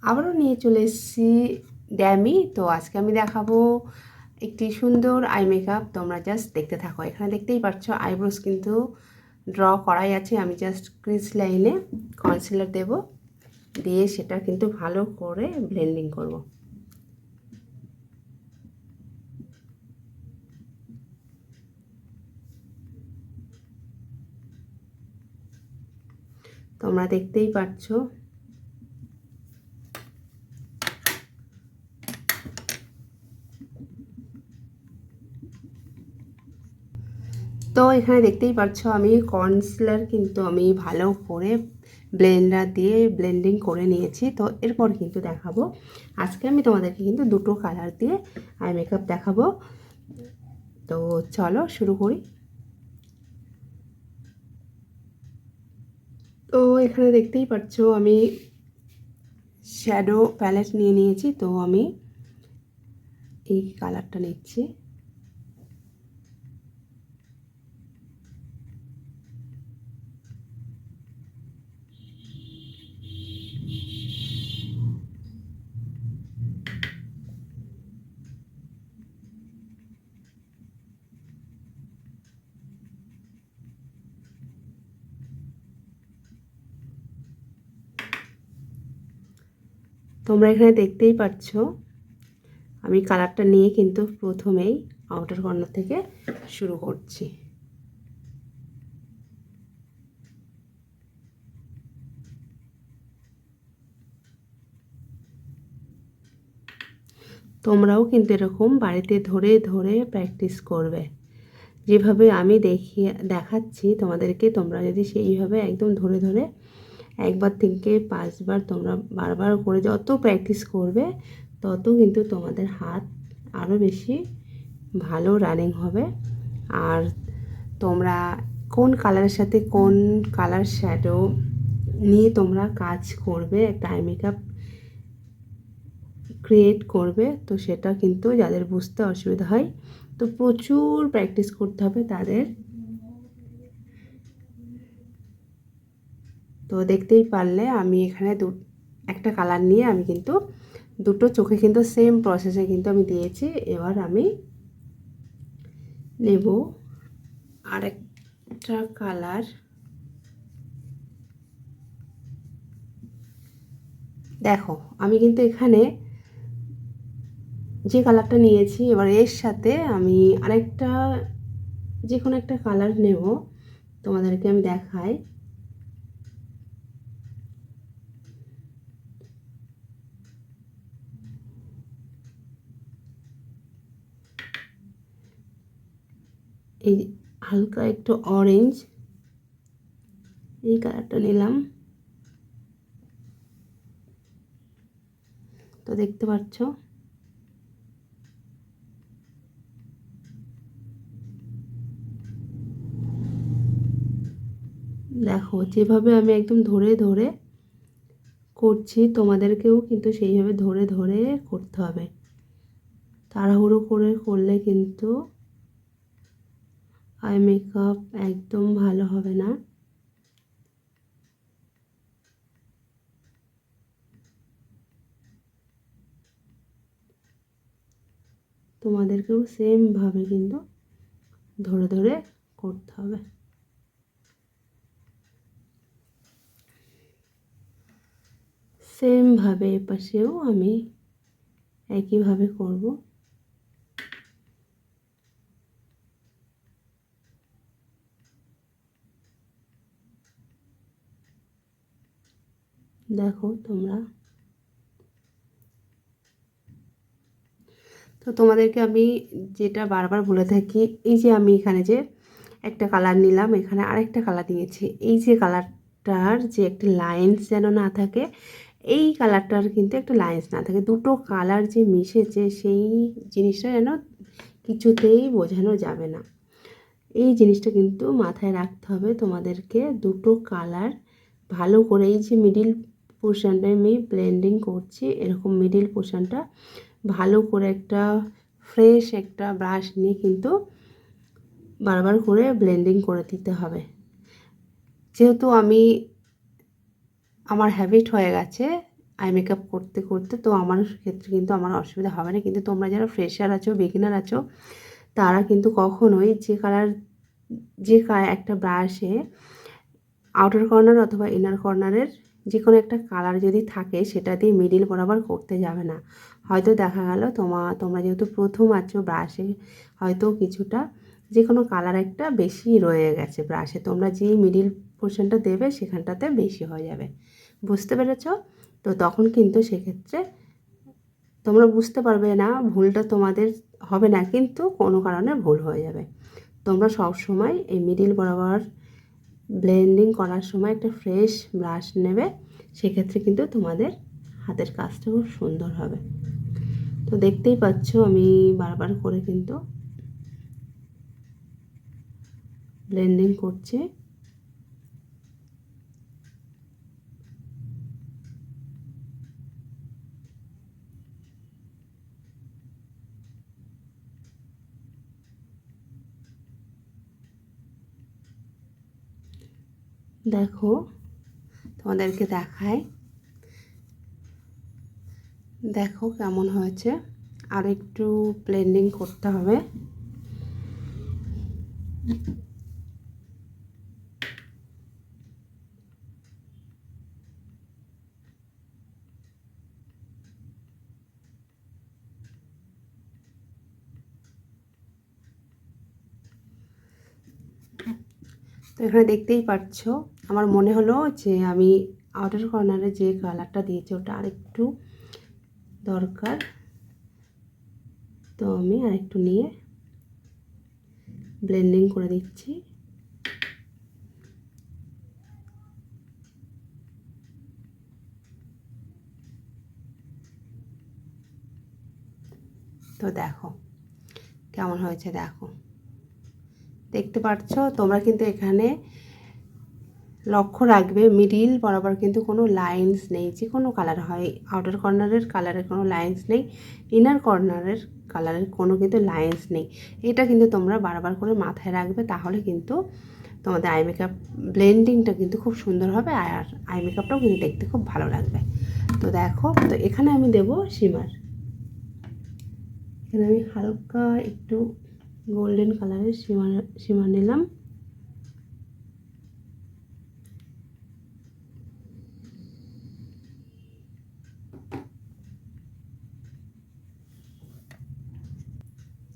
আবারও নিয়ে চলে এসেছি ড্যামি। তো আজকে আমি দেখাবো একটি সুন্দর আই মেকআপ। তোমরা জাস্ট দেখতে থাকো। এখানে দেখতেই পাচ্ছ আইব্রোস কিন্তু ড্র করাই আছে। আমি জাস্ট ক্রিজ লাইনে কনসিলার দেব, দিয়ে সেটা কিন্তু ভালো করে ব্লেন্ডিং করব। তোমরা দেখতেই পাচ্ছ। তো এখানে দেখতেই পাচ্ছ আমি কনসিলার কিন্তু আমি ভালো করে ব্লেন্ডার দিয়ে ব্লেন্ডিং করে নিয়েছি। তো এরপর কিন্তু দেখাবো, আজকে আমি তোমাদেরকে কিন্তু দুটো কালার দিয়ে আই মেকআপ দেখাবো। তো চলো শুরু করি। তো এখানে দেখতেই পাচ্ছ আমি শ্যাডো প্যালেট নিয়ে নিয়েছি। তো আমি এই কালারটা নিচ্ছি। তোমরা এখানে দেখতেই পাচ্ছ আমি কালারটা নিয়ে কিন্তু প্রথমেই আউটার কর্নার থেকে শুরু করছি। তোমরাও কিন্তু এরকম বাড়িতে ধরে ধরে প্র্যাকটিস করবে। যেভাবে আমি দেখাচ্ছি তোমাদেরকে, তোমরা যদি সেইভাবে একদম ধরে ধরে একবার থেকে 5বার তোমরা বারবার করে যত প্র্যাকটিস করবে তত কিন্তু তোমাদের হাত আরও বেশি ভালো রানিং হবে। আর তোমরা কোন কালারের সাথে কোন কালার শ্যাডো নিয়ে তোমরা কাজ করবে, একটা আই মেকআপ ক্রিয়েট করবে, তো সেটা কিন্তু যাদের বুঝতে অসুবিধা হয় তো প্রচুর প্র্যাকটিস করতে হবে তাদের। তো দেখতেই পারলে আমি এখানে একটা কালার নিয়ে আমি কিন্তু দুটো চোখে কিন্তু সেম প্রসেসে কিন্তু আমি দিয়েছি। এবার আমি নেব আরেকটা কালার। দেখো আমি কিন্তু এখানে যে কালারটা নিয়েছি, এবার এর সাথে আমি আরেকটা যে কোনো একটা কালার নেব, তোমাদেরকে আমি দেখাই। এই হালকা একটু অরেঞ্জ এই কালারটা নিলাম। তো দেখতে পাচ্ছ দেখো যেভাবে আমি একদম ধরে ধরে করছি, তোমাদেরকেও কিন্তু সেইভাবে ধরে ধরে করতে হবে। তাড়াহুড়ো করে করলে কিন্তু আই মেকআপ একদম ভালো হবে না। তোমাদেরকেও সেমভাবে কিন্তু ধরে ধরে করতে হবে। সেমভাবে এপাশেও আমি একইভাবে করব। দেখো তোমরা। তো তোমাদেরকে আমি যেটা বারবার বলে থাকি, এই যে আমি এখানে যে একটা কালার নিলাম, এখানে আরেকটা কালার নিয়েছি, এই যে কালারটার যে একটা লাইন্স যেন না থাকে, এই কালারটার কিন্তু একটা লাইন্স না থাকে, দুটো কালার যে মিশেছে সেই জিনিসটা যেন কিছুতেই বোঝানো যাবে না। এই জিনিসটা কিন্তু মাথায় রাখতে হবে তোমাদেরকে। দুটো কালার ভালো করে, এই যে মিডিল পোর্শনটা আমি ব্লেন্ডিং করছি, এরকম মিডিল পোর্শনটা ভালো করে একটা ফ্রেশ একটা ব্রাশ নিয়ে কিন্তু বারবার করে ব্লেন্ডিং করে দিতে হবে। যেহেতু আমার হ্যাবিট হয়ে গেছে আই মেকআপ করতে করতে, তো আমার ক্ষেত্রে কিন্তু আমার অসুবিধা হবে না। কিন্তু তোমরা যারা ফ্রেশার আছো, বিগিনার আছো, তারা কিন্তু কখনোই যে একটা ব্রাশে আউটার কর্নার অথবা ইনার কর্নারের যে কোনো একটা কালার যদি থাকে সেটা দিয়ে মিডিল বরাবর করতে যাবে না। হয়তো দেখা গেল তোমরা যেহেতু প্রথম আছো, ব্রাশে হয়তো কিছুটা যে কোনো কালার একটা বেশি রয়ে গেছে ব্রাশে, তোমরা যে মিডিল পোর্শনটা দেবে সেখানটাতে বেশি হয়ে যাবে। বুঝতে পেরেছ? তো তখন কিন্তু সেক্ষেত্রে তোমরা বুঝতে পারবে না, ভুলটা তোমাদের হবে না, কিন্তু কোনো কারণে ভুল হয়ে যাবে। তোমরা সব সময় এই মিডিল বরাবর ব্লেন্ডিং করার সময় একটা ফ্রেশ ব্রাশ নেবে, সেক্ষেত্রে কিন্তু তোমাদের হাতের কাজটা খুব সুন্দর হবে। তো দেখতেই পাচ্ছ আমি বারবার করে কিন্তু ব্লেন্ডিং করছি। দেখো তোমাদেরকে দেখায়, দেখো কেমন হয়েছে। আর একটু ব্লেন্ডিং করতে হবে। তো এখানে দেখতেই পাচ্ছ, আমার মনে হলো যে আমি আউটার কর্নারে যে কালারটা দিয়েছি ওটা আরেকটু দরকার, তো আমি আরেকটু নিয়ে ব্লেন্ডিং করে দিচ্ছি। তো দেখো কেমন হয়েছে, দেখো দেখতে পাচ্ছ তোমরা। কিন্তু এখানে লক্ষ্য রাখবে মিডিল বরাবর কিন্তু কোনো লাইন্স নেই, যে কোনো কালার হয়, আউটার কর্নারের কালারের কোনো লাইন্স নেই, ইনার কর্নারের কালারের কোনো কিন্তু লাইন্স নেই। এটা কিন্তু তোমরা বারবার করে মাথায় রাখবে, তাহলে কিন্তু তোমাদের আই মেকআপ ব্লেন্ডিংটা কিন্তু খুব সুন্দর হবে, আর আই মেকআপটাও কিন্তু দেখতে খুব ভালো লাগবে। তো দেখো, তো এখানে আমি দেব শিমার। এখানে আমি হালকা একটু গোল্ডেন কালারের শিমার নিলাম।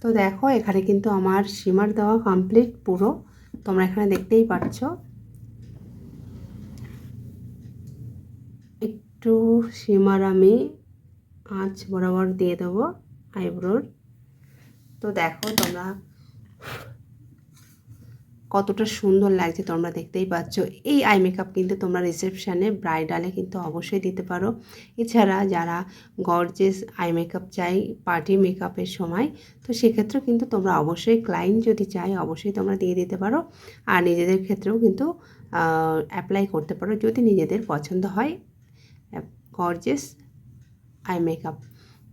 তো দেখো এখানে কিন্তু আমার শিমার দেওয়া কমপ্লিট পুরো, তোমরা এখানে দেখতেই পাচ্ছ। একটু শিমার আমি আঁচ বরাবর দিয়ে দেবো আইব্রোর। তো দেখো তোমরা কতটা সুন্দর লাগছে, তোমরা দেখতেই পাচ্ছ। এই আই মেকআপ কিন্তু তোমরা রিসেপশানে, ব্রাইডালে কিন্তু অবশ্যই দিতে পারো। এছাড়া যারা গর্জিয়াস আই মেকআপ চাই পার্টি মেকআপের সময়, তো সেক্ষেত্রেও কিন্তু তোমরা অবশ্যই, ক্লায়েন্ট যদি চাই অবশ্যই তোমরা দিয়ে দিতে পারো। আর নিজেদের ক্ষেত্রেও কিন্তু অ্যাপ্লাই করতে পারো যদি নিজেদের পছন্দ হয় গর্জিয়াস আই মেকআপ।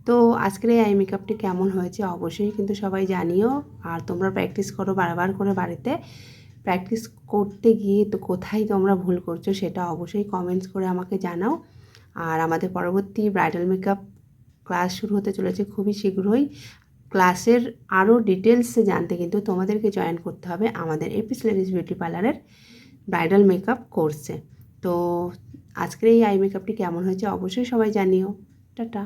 তো আজকের এই আই মেকআপটি কেমন হয়েছে অবশ্যই কিন্তু সবাই জানিও। আর তোমরা প্র্যাকটিস করো বারবার করে বাড়িতে। প্র্যাকটিস করতে গিয়ে তো কোথায় তোমরা ভুল করছো সেটা অবশ্যই কমেন্টস করে আমাকে জানাও। আর আমাদের পরবর্তী ব্রাইডাল মেকআপ ক্লাস শুরু হতে চলেছে খুবই শীঘ্রই। ক্লাসের আরও ডিটেলসে জানতে কিন্তু তোমাদেরকে জয়েন করতে হবে আমাদের এপিস লেডিস বিউটি পার্লারের ব্রাইডাল মেকআপ কোর্সে। তো আজকের এই আই মেকআপটি কেমন হয়েছে অবশ্যই সবাই জানিও। টাটা।